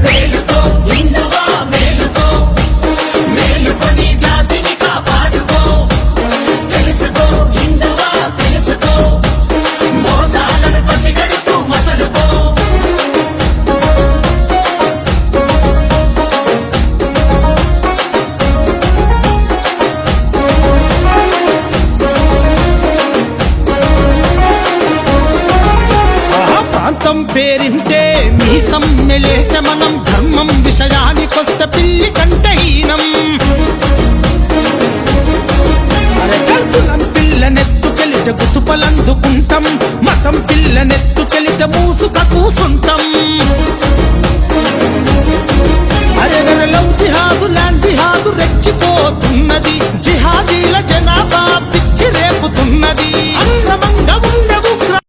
మేలుకో హిందువా మేలుకో, మేలుకొని జాతిని కాపాడుకో. తెలుసుకో హిందువా తెలుసుకో, మోసాలను పసిగడుతూ మసలుకో. ప్రాంతం పేరింటే మీ సమ్మెలేస మనం ధర్మం విషయానికొస్త పిల్లి కంటహీనం. అరచల్పులం పిల్లనెత్తుకెళితే గుతుపలందుకుంటాం, మతం పిల్లనెత్తుకెళితే మూసుక కూసుంటాం. అరెరలౌ జిహాదు ల్యాండ్ జిహాదు రెచ్చిపోతున్నది, జిహాదీ